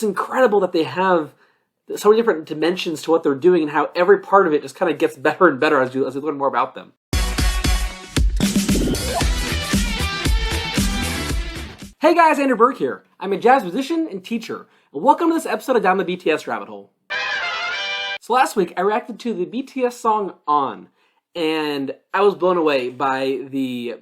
It's incredible that they have so many different dimensions to what they're doing and how every part of it just kind of gets better and better as we learn more about them. Hey guys, Andrew Berg here. I'm a jazz musician and teacher, and welcome to this episode of Down the BTS Rabbit Hole. So last week, I reacted to the BTS song On, and I was blown away by the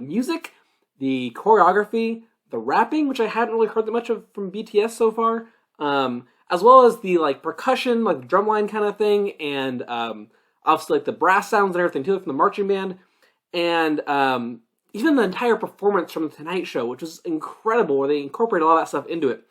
music, the choreography, the rapping, which I hadn't really heard that much of from BTS so far, as well as the percussion, the drumline kind of thing, and obviously the brass sounds and everything too from the marching band, and even the entire performance from the Tonight Show, which was incredible, where they incorporated all that stuff into it.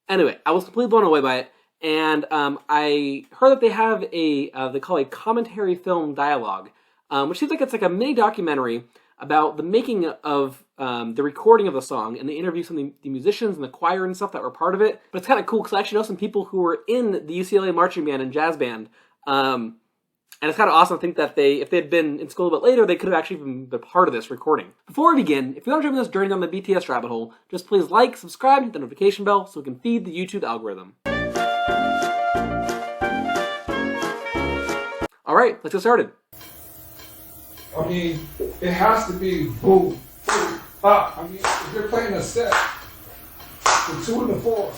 Anyway, I was completely blown away by it, and I heard that they have they call a commentary film dialogue, which seems like it's like a mini documentary about the making of the recording of the song, and they interview some of the musicians and the choir and stuff that were part of it. But it's kind of cool because I actually know some people who were in the UCLA marching band and jazz band, and it's kind of awesome to think that if they had been in school a bit later, they could have actually been part of this recording. Before we begin, if you want to join this journey down the BTS rabbit hole, just please like, subscribe, hit the notification bell so we can feed the YouTube algorithm. Alright, let's get started. I mean, it has to be boom, boom, bop. I mean, if you're playing a set, the 2 and the 4.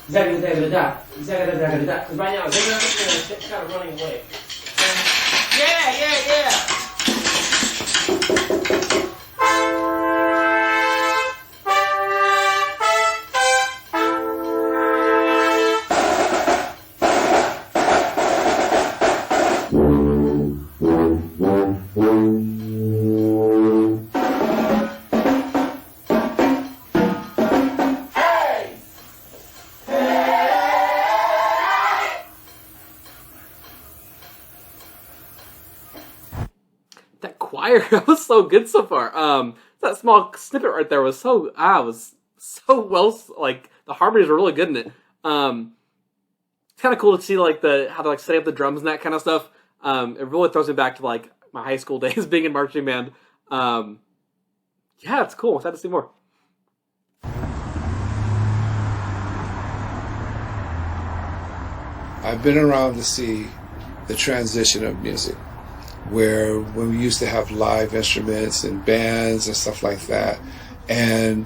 Because right now, it's kind of running away. Yeah. That choir, that was so good so far. That small snippet right there was so well, the harmonies were really good in it. It's kind of cool to see how they're setting up the drums and that kind of stuff. It really throws me back to my high school days being in marching band. Yeah, it's cool. I'm excited to see more. I've been around to see the transition of music, where when we used to have live instruments and bands and stuff like that, and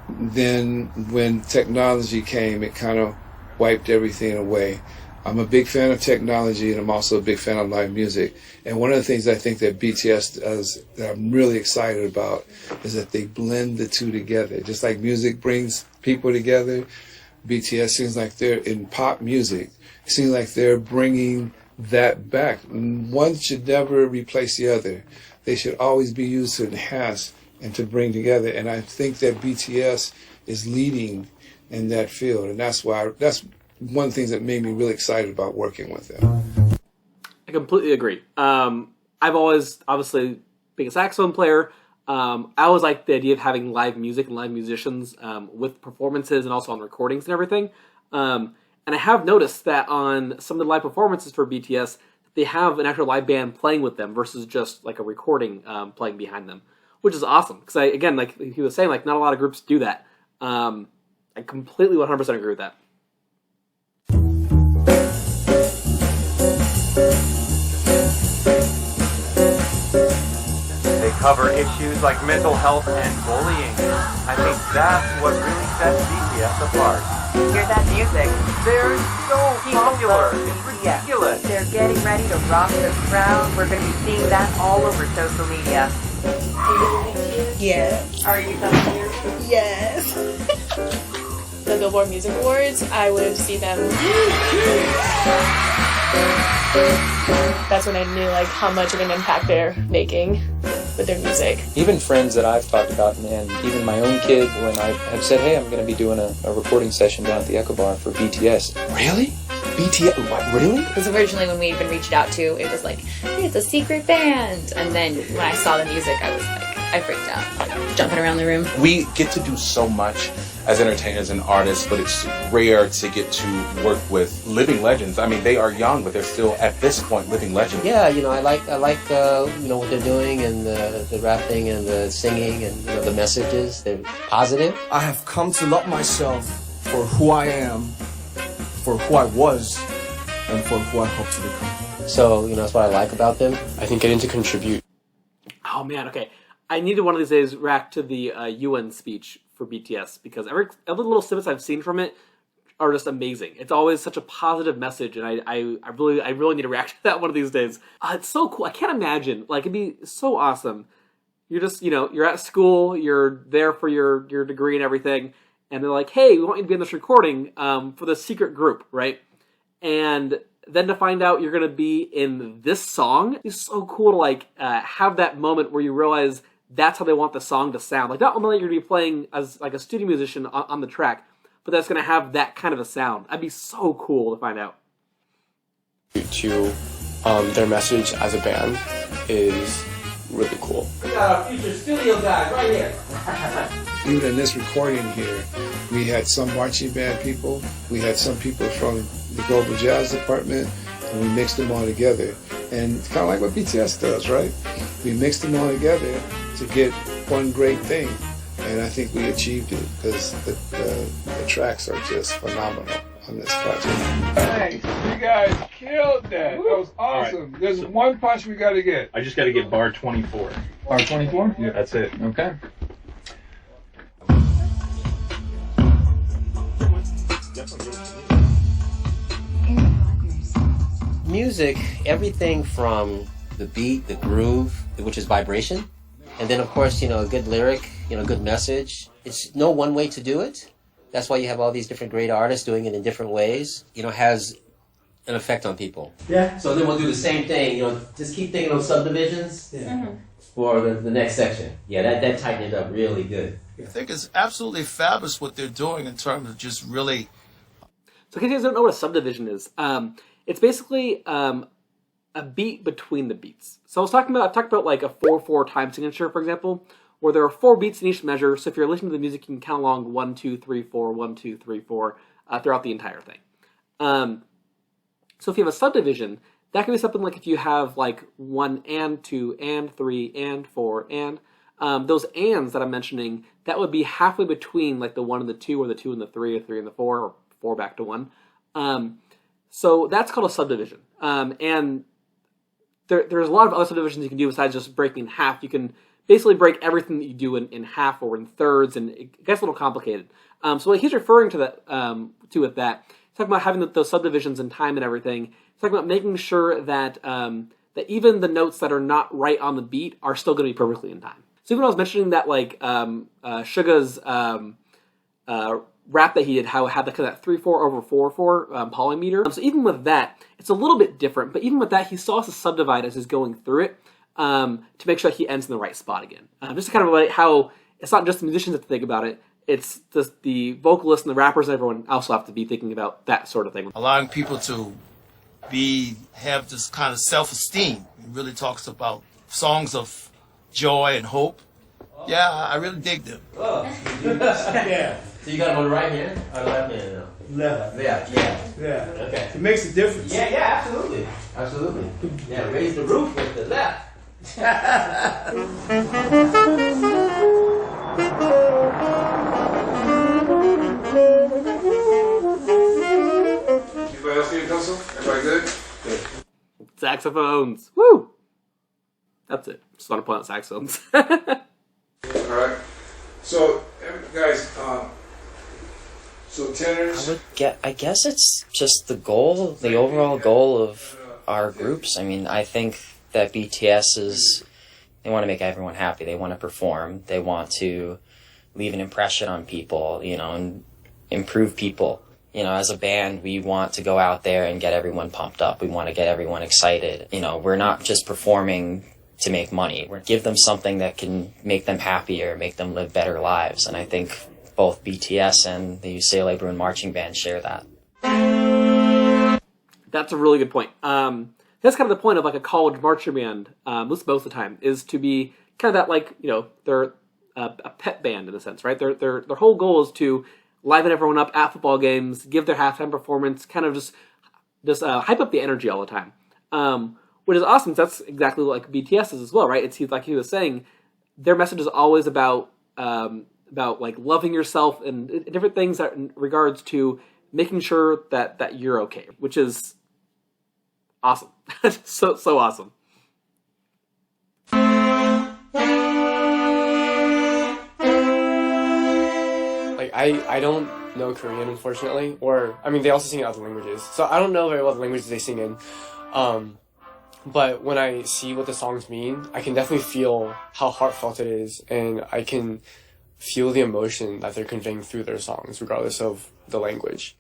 then when technology came, it kind of wiped everything away. I'm a big fan of technology, and I'm also a big fan of live music. And one of the things I think that BTS does that I'm really excited about is that they blend the two together. Just like music brings people together, BTS seems like they're in pop music. It seems like they're bringing that back. One should never replace the other. They should always be used to enhance and to bring together. And I think that BTS is leading in that field, and that's one of the things that made me really excited about working with them. I completely agree. I've always, obviously, being a saxophone player, I always liked the idea of having live music and live musicians with performances and also on recordings and everything. And I have noticed that on some of the live performances for BTS, they have an actual live band playing with them versus just a recording playing behind them, which is awesome. Because again, like he was saying, not a lot of groups do that. I completely 100% agree with that. They cover issues like mental health and bullying. I think that's what really sets BTS apart. Hear that music? They're so popular. It's ridiculous. They're getting ready to rock the crowd. We're going to be seeing that all over social media. Yes. Are you coming here? Yes. The Billboard Music Awards, I would see them. That's when I knew how much of an impact they're making with their music. Even friends that I've talked about, and even my own kid, when I have said, hey, I'm going to be doing a recording session down at the Echo Bar for BTS. Really? BTS? What, really? Because originally when we even reached out to, it was hey, it's a secret band. And then when I saw the music, I freaked out, jumping around the room. We get to do so much as entertainers and artists, but it's rare to get to work with living legends. I mean, they are young, but they're still, at this point, living legends. Yeah, I like what they're doing, and the rapping and the singing and the messages. They're positive. I have come to love myself for who I am for who I was and for who I hope to become. So, that's what I like about them. I think getting to contribute. Oh man, okay. I need to one of these days react to the UN speech for BTS because every little snippets I've seen from it are just amazing. It's always such a positive message, and I really need to react to that one of these days. It's so cool. I can't imagine. Like, it'd be so awesome. You're just, you're at school, you're there for your degree and everything, and they're like, hey, we want you to be in this recording for the secret group, right? And then to find out you're going to be in this song, it's so cool to, like, have that moment where you realize that's how they want the song to sound. Like, not only are you going to be playing as, like, a studio musician on the track, but that's going to have that kind of a sound. That'd be so cool to find out. To their message as a band is really cool. We got our future studio guys right here. Even in this recording here, we had some marching band people, we had some people from the Global Jazz Department, and we mixed them all together. And it's kind of like what BTS does, right? We mixed them all together to get one great thing. And I think we achieved it because the tracks are just phenomenal on this project. Thanks. You guys killed that. That was awesome. Right. There's one punch we got to get. I just got to get bar 24. Bar 24? Yeah. That's it. Okay. Music, everything from the beat, the groove, which is vibration, and then of course, a good lyric, good message. It's no one way to do it. That's why you have all these different great artists doing it in different ways. Has an effect on people. Yeah. So then we'll do the same thing. Just keep thinking of subdivisions for the next section. Yeah, that tightened it up really good. I think it's absolutely fabulous what they're doing in terms of just really. So, in case you guys don't know what a subdivision is, it's basically a beat between the beats. So I've talked about like a 4/4 time signature, for example, where there are 4 beats in each measure. So if you're listening to the music, you can count along 1, 2, 3, 4, 1, 2, 3, 4 throughout the entire thing. So if you have a subdivision, that can be something like if you have like 1 and 2 and 3 and 4 and those ands that I'm mentioning, that would be halfway between like the 1 and the 2, or the 2 and the 3, or 3 and the 4, or 4 back to 1. So that's called a subdivision. And there's a lot of other subdivisions you can do besides just breaking in half. You can basically break everything that you do in half or in thirds, and it gets a little complicated. So what he's referring to with that, he's talking about having those subdivisions in time and everything. He's talking about making sure that that even the notes that are not right on the beat are still going to be perfectly in time. So even when I was mentioning that, like Suga's rap that he did, how it had that 3/4/4/4 polymeter. So even with that, it's a little bit different. But even with that, he still has to subdivide as he's going through it to make sure he ends in the right spot again. Just to kind of like how it's not just the musicians that have to think about it. It's just the vocalists and the rappers and everyone also have to be thinking about that sort of thing. Allowing people to have this kind of self-esteem. It really talks about songs of joy and hope. Yeah, I really dig them. Oh, yeah. So you got them on the right hand or left hand now? Left. Yeah. Okay. It makes a difference. Yeah, absolutely. Absolutely. Yeah, raise the roof with the left. Anybody else need a pencil? Everybody good? Good. Saxophones. Woo! That's it. Just want to point out saxophones. All right. So, guys, so tenors. I guess it's just the overall goal of our groups. I mean, I think that BTS they want to make everyone happy. They want to perform. They want to leave an impression on people, and improve people. As a band, we want to go out there and get everyone pumped up. We want to get everyone excited. We're not just performing to make money. We give them something that can make them happier, make them live better lives. And I think both BTS and the UCLA Bruin Marching Band share that. That's a really good point. That's kind of the point of like a college marching band, most of the time, is to be kind of that, like, they're a pep band in a sense, right? Their whole goal is to liven everyone up at football games, give their halftime performance, kind of just hype up the energy all the time. Which is awesome. That's exactly like BTS is as well, right? It's like he was saying, their message is always about like loving yourself and different things that in regards to making sure that you're okay, which is awesome. so awesome. Like, I don't know Korean, unfortunately, or, I mean, they also sing in other languages, so I don't know very well the languages they sing in, but when I see what the songs mean, I can definitely feel how heartfelt it is, and I can feel the emotion that they're conveying through their songs, regardless of the language.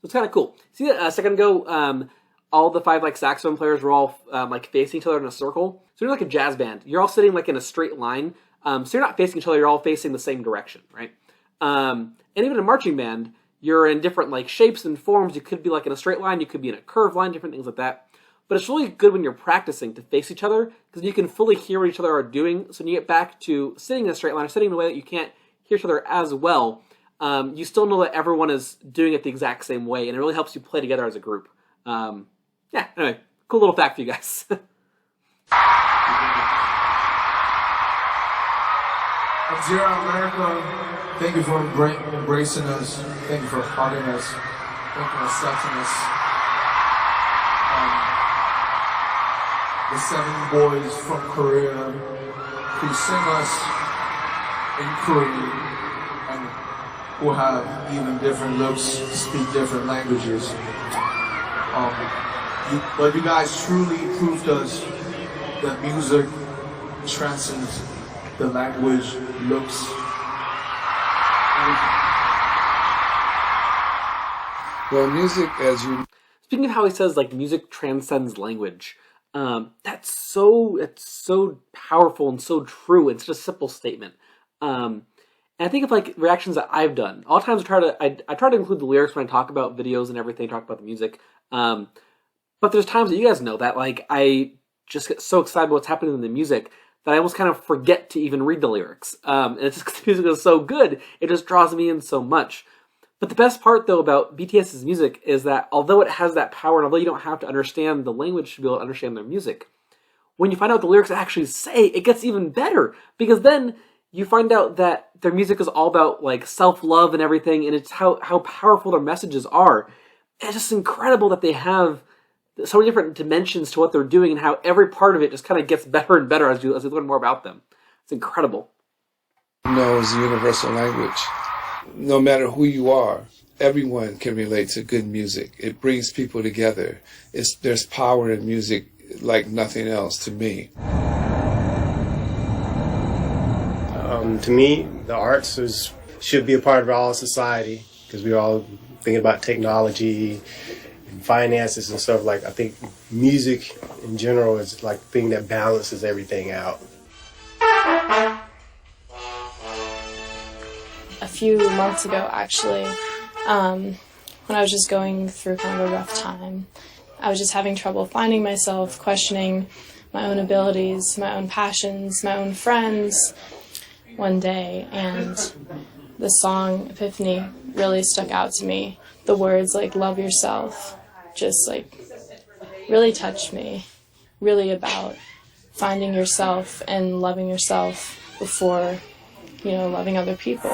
It's kind of cool. See that a second ago, all the 5 like saxophone players were all like facing each other in a circle. So you're like a jazz band. You're all sitting like in a straight line. So you're not facing each other. You're all facing the same direction, right? And even a marching band, you're in different like shapes and forms. You could be like in a straight line. You could be in a curved line. Different things like that. But it's really good when you're practicing to face each other because you can fully hear what each other are doing. So when you get back to sitting in a straight line or sitting in a way that you can't hear each other as well, you still know that everyone is doing it the exact same way, and it really helps you play together as a group. Yeah, anyway, cool little fact for you guys. Dear America, thank you for embracing us. Thank you for hugging us. Thank you for accepting us. The 7 boys from Korea who sing us in Korean and who have even different looks, speak different languages. But you guys truly proved us that music transcends the language, looks. Well, music, as you... Speaking of how he says, like, music transcends language, it's so powerful and so true. It's just a simple statement. And I think of, like, reactions that I've done. All times I try to include the lyrics when I talk about videos and everything, talk about the music. But there's times that you guys know that, like, I just get so excited about what's happening in the music that I almost kind of forget to even read the lyrics. And it's just because the music is so good, it just draws me in so much. But the best part, though, about BTS's music is that although it has that power, and although you don't have to understand the language to be able to understand their music, when you find out what the lyrics actually say, it gets even better. Because then you find out that their music is all about, like, self-love and everything, and it's how powerful their messages are. It's just incredible that they have so many different dimensions to what they're doing and how every part of it just kind of gets better and better as you learn more about them. It's incredible. Knows the universal language. No matter who you are, everyone can relate to good music. It brings people together. There's power in music like nothing else to me. To me, the arts should be a part of all society because we're all thinking about technology and finances and stuff. Like, I think music in general is like the thing that balances everything out. A few months ago, actually, when I was just going through kind of a rough time, I was just having trouble finding myself, questioning my own abilities, my own passions, my own friends one day, and the song Epiphany really stuck out to me. The words like love yourself just like really touched me, really about finding yourself and loving yourself before, loving other people.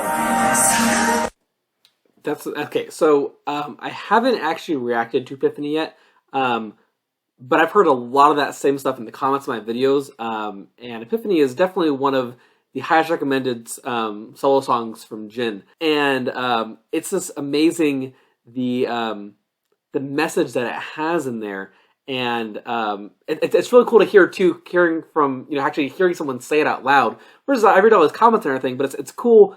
That's okay. So I haven't actually reacted to Epiphany yet, but I've heard a lot of that same stuff in the comments of my videos. And Epiphany is definitely one of the highest recommended solo songs from Jin, and it's just amazing the message that it has in there. And it's really cool to hear too, hearing from actually hearing someone say it out loud. Versus I read all his comments and everything, but it's cool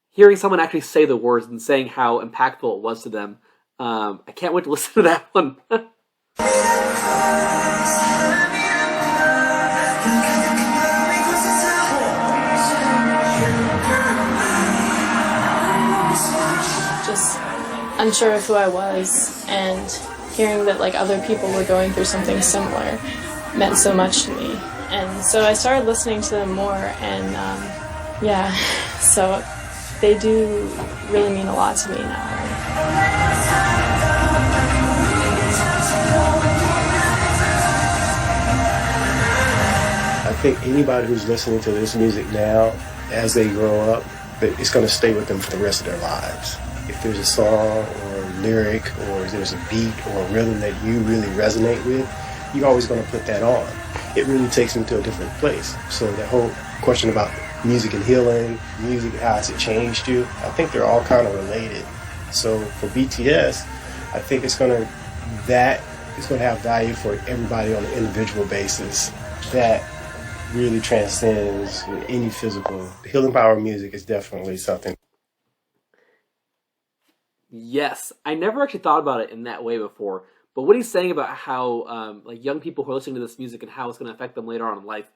hearing someone actually say the words and saying how impactful it was to them. I can't wait to listen to that one. Just unsure of who I was, and hearing that like other people were going through something similar meant so much to me. And so I started listening to them more, and so they do really mean a lot to me now. I think anybody who's listening to this music now, as they grow up, that it's going to stay with them for the rest of their lives. If there's a song or a lyric or there's a beat or a rhythm that you really resonate with, you're always going to put that on. It really takes them to a different place. So that whole question about music and healing, music, how has it changed you? I think they're all kind of related. So for BTS, I think it's going to have value for everybody on an individual basis. That really transcends any physical. The healing power of music is definitely something. Yes, I never actually thought about it in that way before. But what he's saying about how like young people who are listening to this music and how it's going to affect them later on in life,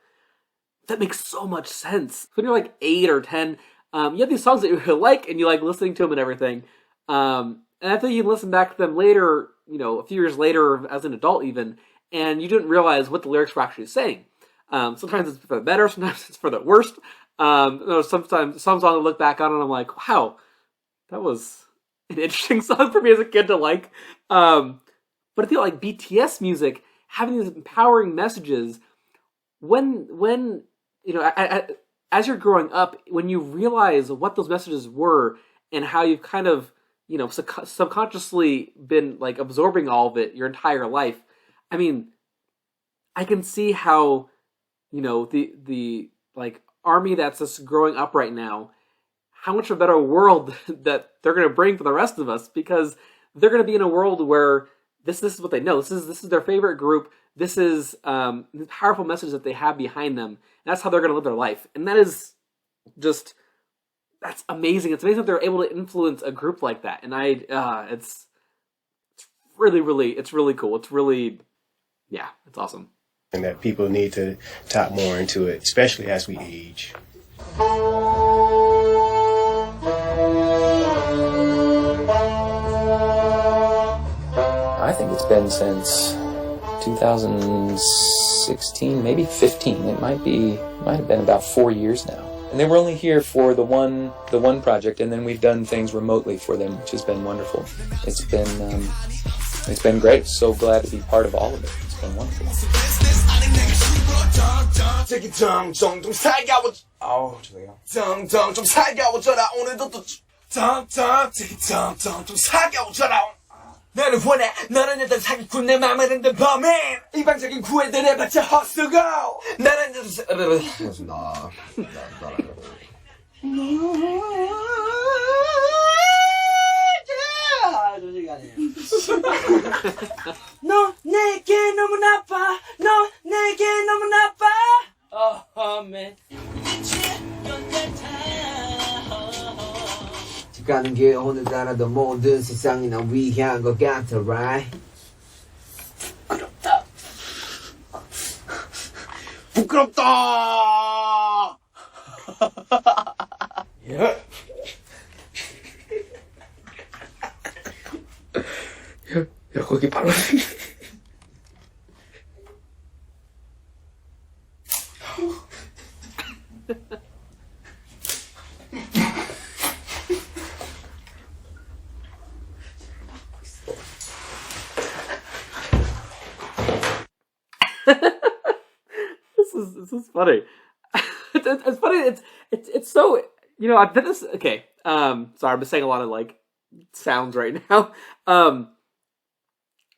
that makes so much sense. When you're like 8 or 10, you have these songs that you like and you like listening to them and everything. And I think you can listen back to them later, a few years later as an adult even, and you didn't realize what the lyrics were actually saying. Sometimes it's for the better, sometimes it's for the worst. Sometimes some songs I look back on and I'm like, wow, that was an interesting song for me as a kid to like. But I feel like BTS music, having these empowering messages, when as you're growing up, when you realize what those messages were and how you've kind of, subconsciously been like absorbing all of it your entire life. I mean, I can see how, the like army that's just growing up right now, how much of a better world that they're going to bring for the rest of us, because they're going to be in a world where this is what they know. This is their favorite group. This is the powerful message that they have behind them. And that's how they're going to live their life. And that is just, that's amazing. It's amazing that they're able to influence a group like that. And it's really cool. It's really, it's awesome. And that people need to tap more into it, especially as we age. I think it's been since 2016, maybe 15. It might have been about 4 years now. And they were only here for the one project, and then we've done things remotely for them, which has been wonderful. It's been great. So glad to be part of all of it. It's been wonderful. 나를 원해 너는 일단 사기꾼 내 맘을 흔든 범인 일방적인 구애들에 바쳐 헛수고 나는 나 너 내게 너무 나빠 너 내게 너무 나빠 man 가는 게 오늘따라도 모든 세상이 날 위한 것 같아, right? 부끄럽다! 야, 거기 바로. This is funny. It's funny. It's so, I've done this. Okay. Sorry, I'm just saying a lot of like sounds right now.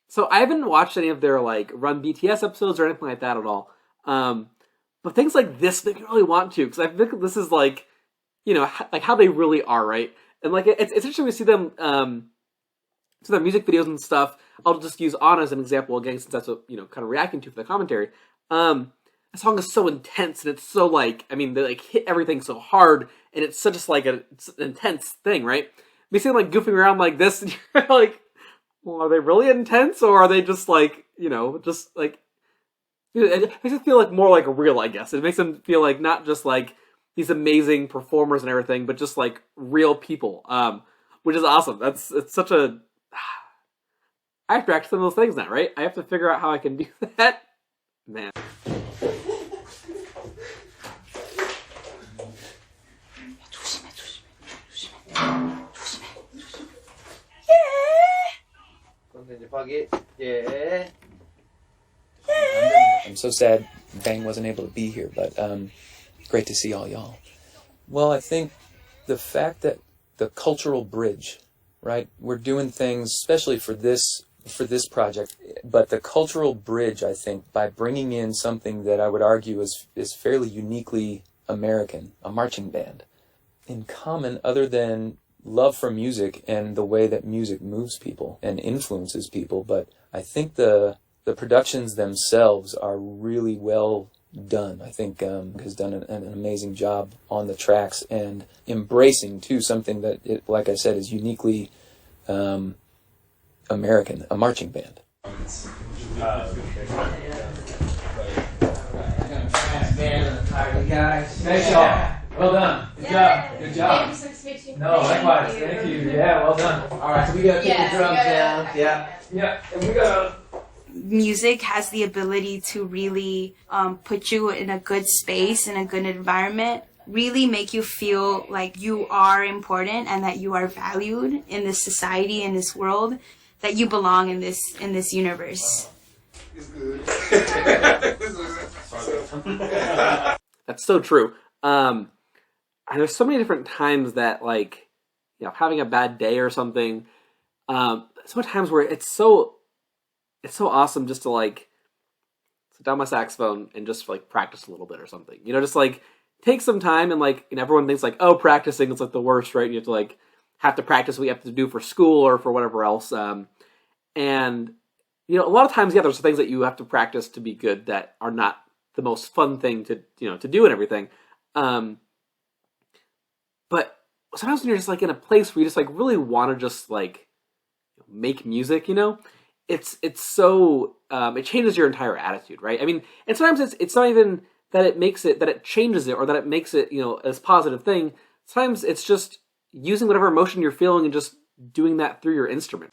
So I haven't watched any of their like Run BTS episodes or anything like that at all. But things like this make me really want to, because I think this is like, like how they really are, right? And like it's interesting to see them, to their music videos and stuff. I'll just use On as an example again, since that's what kind of reacting to for the commentary. The song is so intense, and it's so like, they like hit everything so hard, and it's such just like it's an intense thing, right? Me seeing like goofing around like this, and you're like, well, are they really intense, or are they just like, just like, it makes it feel like more like real, I guess. It makes them feel like not just like these amazing performers and everything, but just like real people, which is awesome. It's such a, I have to react to some of those things now, right? I have to figure out how I can do that. Man. I'm so sad Bang wasn't able to be here, but great to see all y'all. Well, I think the fact that the cultural bridge, right? We're doing things, especially for this project, but the cultural bridge, I think, by bringing in something that I would argue is fairly uniquely American, a marching band, in common other than love for music and the way that music moves people and influences people. But I think the productions themselves are really well done. I think has done an amazing job on the tracks and embracing too something that, like I said, is uniquely American, a marching band. Nice job. Well done. Good job. Good job. No, likewise. Thank you. Yeah, well done. All right, so we gotta put the drums down. Yeah. Yeah, and we gotta. Music has the ability to really put you in a good space, in a good environment, really make you feel like you are important and that you are valued in this society, in this world, that you belong in this universe. That's so true. And there's so many different times that, like, you know, having a bad day or something, so many times where it's so awesome just to, like, sit down my saxophone and just, like, practice a little bit or something. You know, just, like, take some time and, like, and everyone thinks, like, oh, practicing is, like, the worst, right? You have to, like, practice what you have to do for school or for whatever else. And, you know, a lot of times, yeah, there's things that you have to practice to be good that are not the most fun thing to, you know, to do and everything. But sometimes when you're just, like, in a place where you just, like, really want to just, like, make music, you know, it's so, it changes your entire attitude, right? I mean, and sometimes it's not even that it changes it or that it makes it, you know, a positive thing. Sometimes it's just using whatever emotion you're feeling and just doing that through your instrument.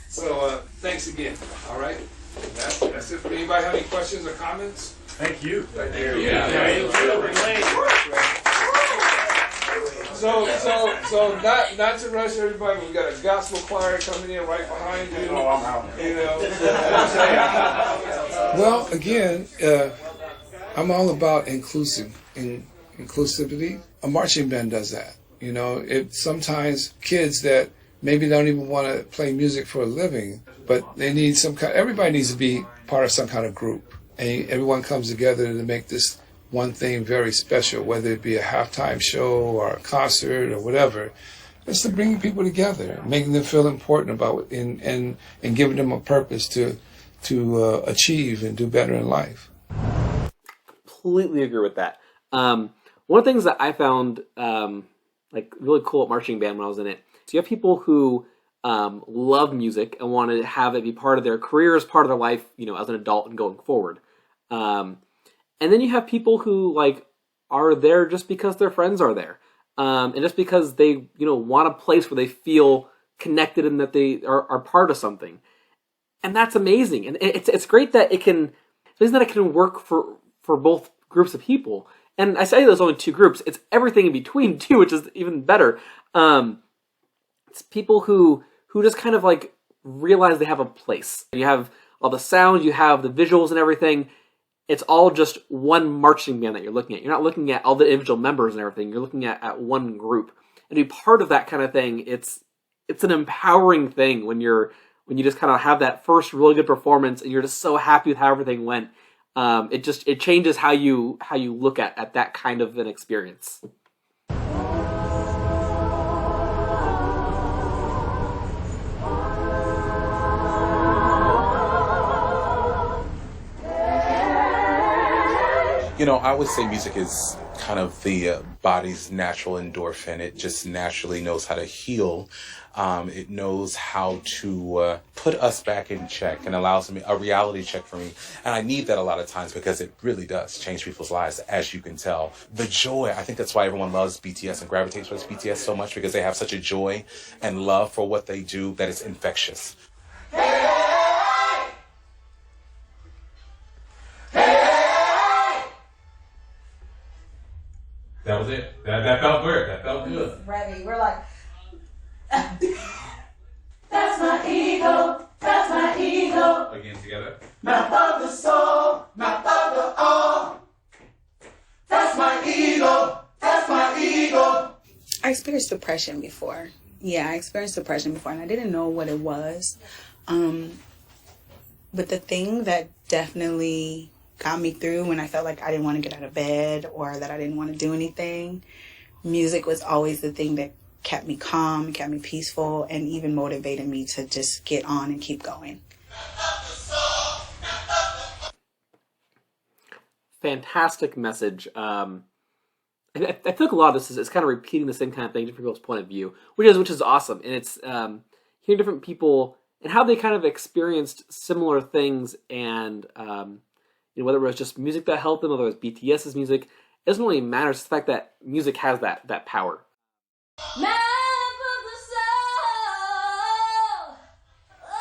So, thanks again. All right. That's it for me. Anybody have any questions or comments? Thank you. Right there. So not to rush everybody, but we got a gospel choir coming in right behind you. Oh, I'm out. You know. Well, again, I'm all about inclusivity. A marching band does that. You know, sometimes kids that maybe don't even want to play music for a living, but they need everybody needs to be part of some kind of group. And everyone comes together to make this one thing very special, whether it be a halftime show or a concert or whatever. It's to bring people together, making them feel important about it, and giving them a purpose to achieve and do better in life. Completely agree with that. One of the things that I found like really cool at marching band when I was in it, so you have people who love music and want to have it be part of their careers, part of their life, you know, as an adult and going forward. And then you have people who, like, are there just because their friends are there, and just because they, you know, want a place where they feel connected and that they are part of something, and that's amazing. And it's great that it can work for both groups of people. And I say there's only two groups; it's everything in between too, which is even better. It's people who just kind of, like, realize they have a place. You have all the sound, you have the visuals and everything. It's all just one marching band that you're looking at. You're not looking at all the individual members and everything. You're looking at one group. And to be part of that kind of thing, it's an empowering thing when you just kind of have that first really good performance and you're just so happy with how everything went. It changes how you look at that kind of an experience. You know, I would say music is kind of the body's natural endorphin. It just naturally knows how to heal. It knows how to put us back in check and allows me a reality check for me. And I need that a lot of times because it really does change people's lives, as you can tell. The joy, I think that's why everyone loves BTS and gravitates towards BTS so much, because they have such a joy and love for what they do that is infectious. That was it. That felt good. That felt good. Ready. We're like, that's my ego. That's my ego. Again, together. Not of the soul. Not of the all. That's my ego. That's my ego. I depression before. Yeah, I experienced depression before, and I didn't know what it was. But the thing that definitely got me through when I felt like I didn't want to get out of bed or that I didn't want to do anything, music was always the thing that kept me calm, kept me peaceful, and even motivated me to just get on and keep going. Fantastic message. I feel like a lot of this is kind of repeating the same kind of thing, different people's point of view, which is awesome. And it's hearing different people and how they kind of experienced similar things, and whether it was just music that helped them, whether it was BTS's music, it doesn't really matter. It's the fact that music has that power.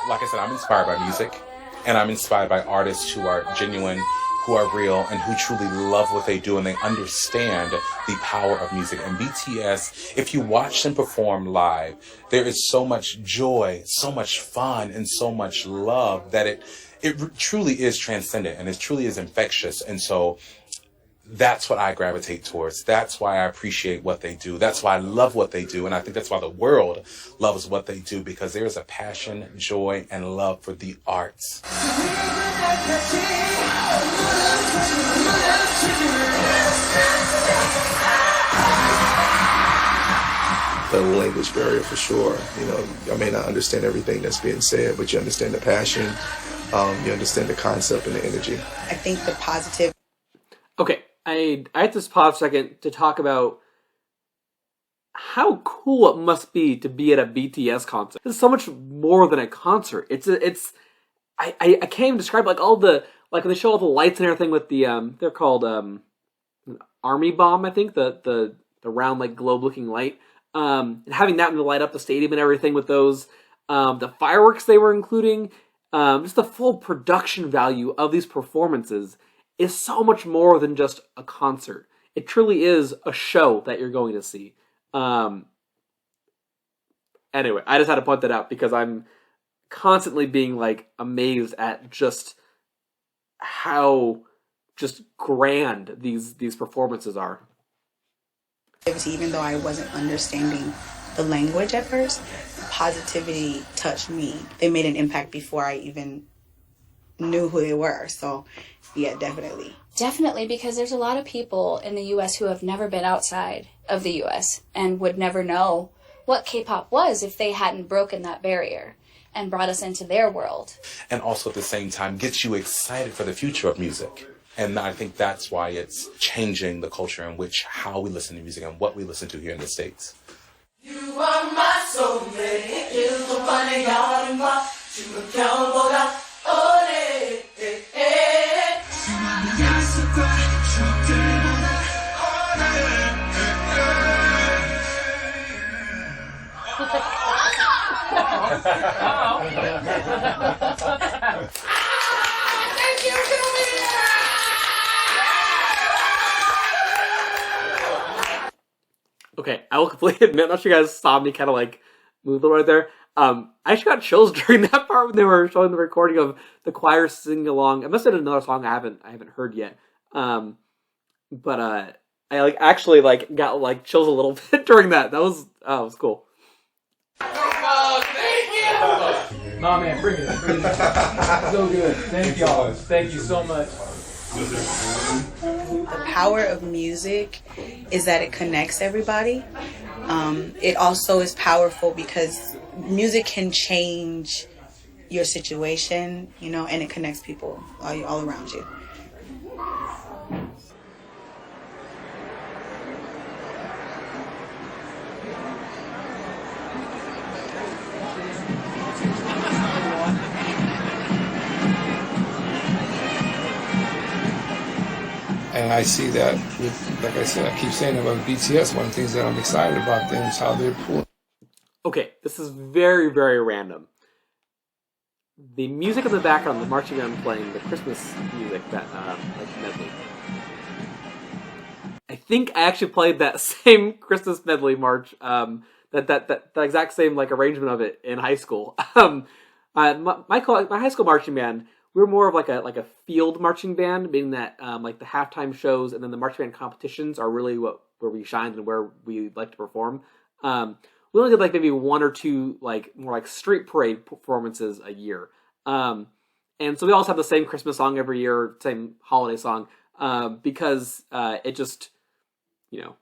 Like I said, I'm inspired by music, and I'm inspired by artists who are genuine, who are real, and who truly love what they do, and they understand the power of music. And BTS, if you watch them perform live, there is so much joy, so much fun, and so much love that it truly is transcendent, and it truly is infectious. And so that's what I gravitate towards. That's why I appreciate what they do. That's why I love what they do. And I think that's why the world loves what they do, because there is a passion, joy, and love for the arts. The language barrier for sure. I may not understand everything that's being said, but you understand the passion, you understand the concept and the energy. I think the positive. Okay, I had to pause a second to talk about how cool it must be to be at a BTS concert. It's so much more than a concert. I can't even describe like all the, like when they show all the lights and everything with the they're called Army Bomb, I think, the round like globe looking light. And having that to light up the stadium and everything with those, the fireworks they were including, just the full production value of these performances is so much more than just a concert. It truly is a show that you're going to see. Anyway, I just had to point that out because I'm constantly being like amazed at just how just grand these performances are. Even though I wasn't understanding the language at first, positivity touched me. They made an impact before I even knew who they were. So, yeah, definitely. Definitely, because there's a lot of people in the U.S. who have never been outside of the U.S. and would never know what K-pop was if they hadn't broken that barrier and brought us into their world. And also at the same time gets you excited for the future of music. And I think that's why it's changing the culture in which how we listen to music and what we listen to here in the States. You are my soulmate. 일도 빨리 가는가 지금 겨울보다 오래. Okay, I will completely admit, I'm not sure you guys saw me kind of like move a little right there. I actually got chills during that part when they were showing the recording of the choir singing along. It must have been another song I haven't heard yet. But I like actually like got like chills a little bit during that. That was it was cool. Nah, man, bring it. So good. Thank y'all. Thank you so much. The power of music is that it connects everybody. It also is powerful because music can change your situation, and it connects people all around you. And I see that with, like I said, I keep saying about BTS, one of the things that I'm excited about them is how they're pulling. Okay, this is very, very random. The music in the background, the marching band playing the Christmas music, that like medley. I think I actually played that same Christmas medley march, that exact same like arrangement of it in high school. My high school marching band, we were more of like a field marching band, meaning that like the halftime shows and then the marching band competitions are really where we shine and where we like to perform. We only did like maybe 1 or 2 like more like street parade performances a year. And so we always have the same Christmas song every year, same holiday song, because it just, you know,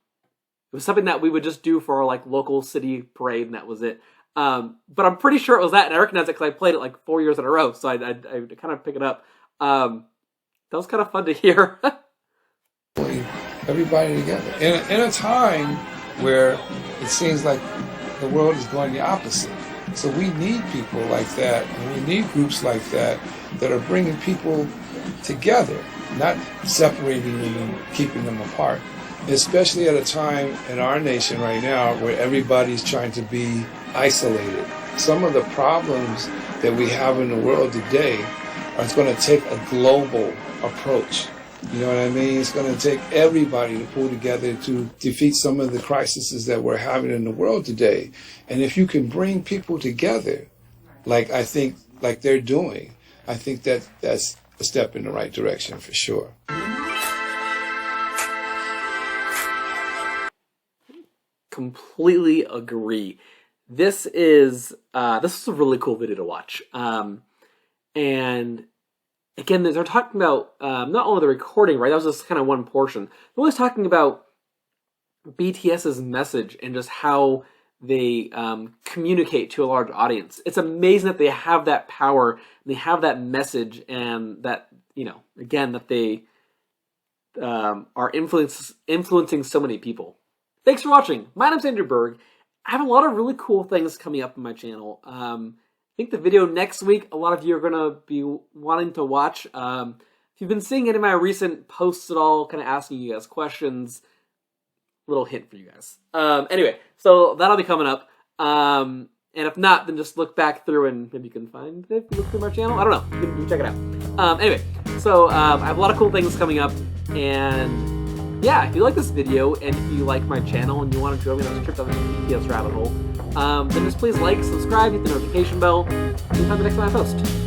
it was something that we would just do for our like local city parade, and that was it. But I'm pretty sure it was that, and I recognize it because I played it like 4 years in a row, so I kind of pick it up. That was kind of fun to hear. Everybody together in a time where it seems like the world is going the opposite. So we need people like that, and we need groups like that that are bringing people together, not separating them and keeping them apart. Especially at a time in our nation right now where everybody's trying to be isolated. Some of the problems that we have in the world today are going to take a global approach. You know what I mean? It's going to take everybody to pull together to defeat some of the crises that we're having in the world today. And if you can bring people together, like I think like they're doing, I think that's a step in the right direction for sure. Completely agree. This is a really cool video to watch. And again, they're talking about not only the recording, right? That was just kind of one portion. They're always talking about BTS's message and just how they communicate to a large audience. It's amazing that they have that power, and they have that message, and that, you know, again, that they are influencing so many people. Thanks for watching. My name's Andrew Berg. I have a lot of really cool things coming up on my channel. I think the video next week, a lot of you are going to be wanting to watch. If you've been seeing any of my recent posts at all, kind of asking you guys questions, little hint for you guys. Anyway, so that'll be coming up. And if not, then just look back through and maybe you can find it if you look through my channel. I don't know. You can check it out. Anyway, so I have a lot of cool things coming up. And yeah, if you like this video and if you like my channel and you want to join me on this trip down the BTS rabbit hole, then just please like, subscribe, hit the notification bell, and see you time the next time I post.